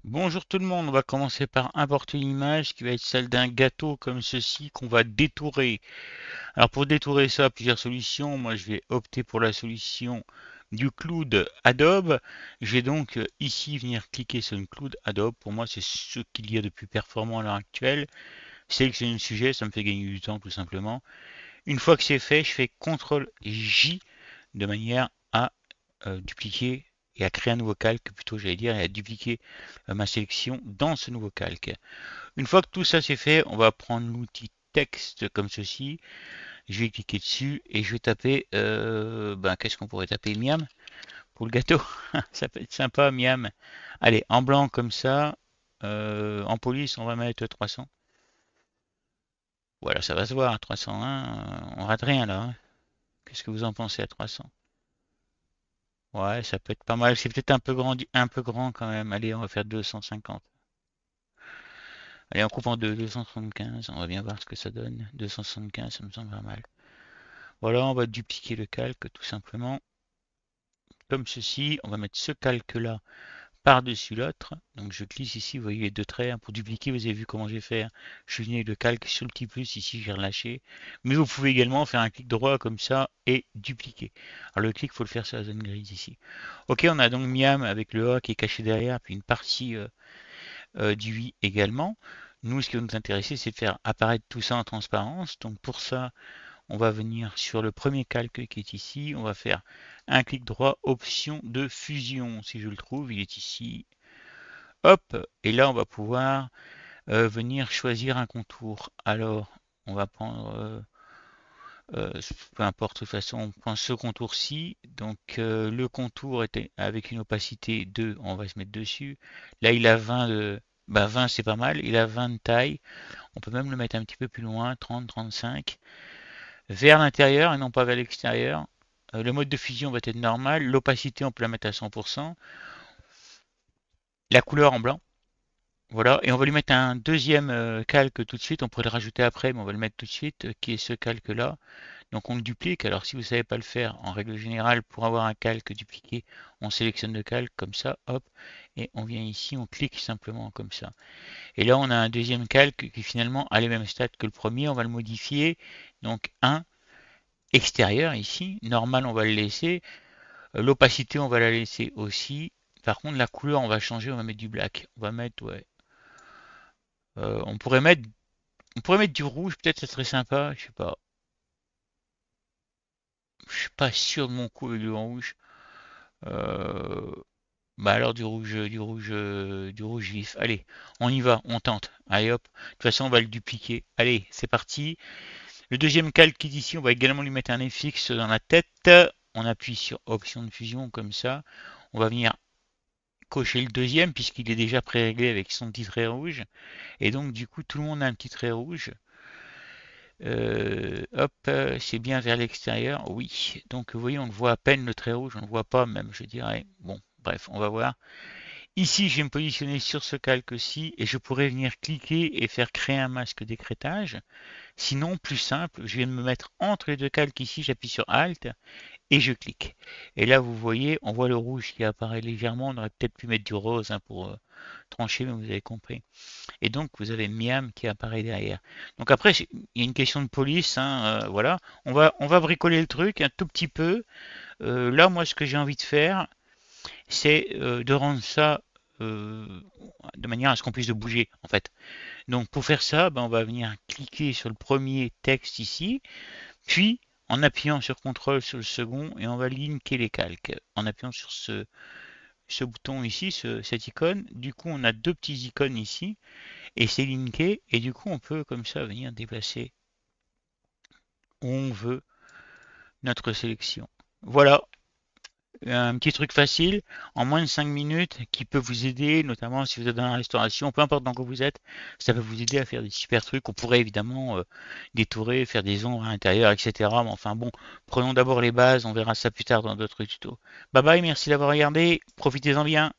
Bonjour tout le monde, on va commencer par importer une image qui va être celle d'un gâteau comme ceci qu'on va détourer. Alors pour détourer ça, plusieurs solutions. Moi je vais opter pour la solution du cloud Adobe. Je vais donc ici venir cliquer sur une cloud Adobe. Pour moi c'est ce qu'il y a de plus performant à l'heure actuelle. Sélectionner le sujet, ça me fait gagner du temps tout simplement. Une fois que c'est fait, je fais CTRL J de manière à dupliquer et à créer un nouveau calque, plutôt j'allais dire, et à dupliquer ma sélection dans ce nouveau calque. Une fois que tout ça c'est fait, on va prendre l'outil texte comme ceci. Je vais cliquer dessus et je vais taper, qu'est-ce qu'on pourrait taper, miam pour le gâteau. Ça peut être sympa, miam. Allez, en blanc comme ça. En police, on va mettre 300. Voilà, ça va se voir, 301, on rate rien là, hein. Qu'est-ce que vous en pensez à 300? Ouais, ça peut être pas mal. C'est peut-être un peu grand quand même. Allez, on va faire 250. Allez, en coupant de 275, on va bien voir ce que ça donne. 275, ça me semble pas mal. Voilà, on va dupliquer le calque tout simplement. Comme ceci, on va mettre ce calque-là par-dessus l'autre. Donc je clique ici, vous voyez les deux traits, hein. Pour dupliquer, vous avez vu comment j'ai fait, hein. Je suis venu avec le calque sur le petit plus, ici j'ai relâché. Mais vous pouvez également faire un clic droit comme ça et dupliquer. Alors le clic, il faut le faire sur la zone grise ici. Ok, on a donc Miam avec le A qui est caché derrière, puis une partie du i également. Nous, ce qui va nous intéresser, c'est de faire apparaître tout ça en transparence. Donc pour ça, on va venir sur le premier calque qui est ici. On va faire un clic droit, option de fusion. Si je le trouve, il est ici. Hop, et là, on va pouvoir venir choisir un contour. Alors, on va prendre, peu importe, de toute façon, on prend ce contour-ci. Donc, le contour était avec une opacité 2, on va se mettre dessus. Là, il a 20 de, 20 c'est pas mal. Il a 20 de taille. On peut même le mettre un petit peu plus loin, 30, 35. Vers l'intérieur et non pas vers l'extérieur. Le mode de fusion va être normal. L'opacité, on peut la mettre à 100%. La couleur en blanc. Voilà. Et on va lui mettre un deuxième calque tout de suite. On pourrait le rajouter après, mais on va le mettre tout de suite, qui est ce calque-là. Donc on le duplique. Alors si vous ne savez pas le faire, en règle générale, pour avoir un calque dupliqué, on sélectionne le calque comme ça, hop, et on vient ici, on clique simplement comme ça. Et là on a un deuxième calque qui finalement a les mêmes stats que le premier, on va le modifier. Donc 1 extérieur ici, normal on va le laisser, l'opacité on va la laisser aussi. Par contre la couleur on va changer, on va mettre du black. On va mettre, ouais, euh, on pourrait mettre on pourrait mettre du rouge, peut-être ça serait sympa, je sais pas. Je suis pas sûr de mon coup avec du rouge. Euh, alors du rouge vif. Allez, on y va, on tente. Allez hop. De toute façon, on va le dupliquer. Allez, c'est parti. Le deuxième calque qui est ici, on va également lui mettre un FX dans la tête. On appuie sur option de fusion comme ça. On va venir cocher le deuxième puisqu'il est déjà pré-réglé avec son petit trait rouge. Et donc du coup, tout le monde a un petit trait rouge. Hop, c'est bien vers l'extérieur. Oui. Donc vous voyez, on le voit à peine le trait rouge, on ne le voit pas même, je dirais. Bon, bref, on va voir. Ici, je vais me positionner sur ce calque-ci et je pourrais venir cliquer et faire créer un masque d'écrêtage. Sinon, plus simple, je vais me mettre entre les deux calques ici, j'appuie sur Alt et je clique. Et là, vous voyez, on voit le rouge qui apparaît légèrement. On aurait peut-être pu mettre du rose, hein, pour trancher, mais vous avez compris. Et donc, vous avez Miam qui apparaît derrière. Donc après, il y a une question de police, hein, voilà. On va bricoler le truc un tout petit peu. Là, moi, ce que j'ai envie de faire, c'est de rendre ça euh, de manière à ce qu'on puisse le bouger, en fait. Donc, pour faire ça, on va venir cliquer sur le premier texte ici, puis en appuyant sur CTRL sur le second, et on va linker les calques. En appuyant sur ce bouton ici, cette icône, du coup, on a deux petits icônes ici, et c'est linké, et du coup, on peut comme ça venir déplacer où on veut notre sélection. Voilà, un petit truc facile, en moins de 5 minutes, qui peut vous aider, notamment si vous êtes dans la restauration, peu importe dans quoi vous êtes, ça peut vous aider à faire des super trucs. On pourrait évidemment détourer, faire des ombres à l'intérieur, etc. Mais enfin bon, prenons d'abord les bases, on verra ça plus tard dans d'autres tutos. Bye bye, merci d'avoir regardé, profitez-en bien.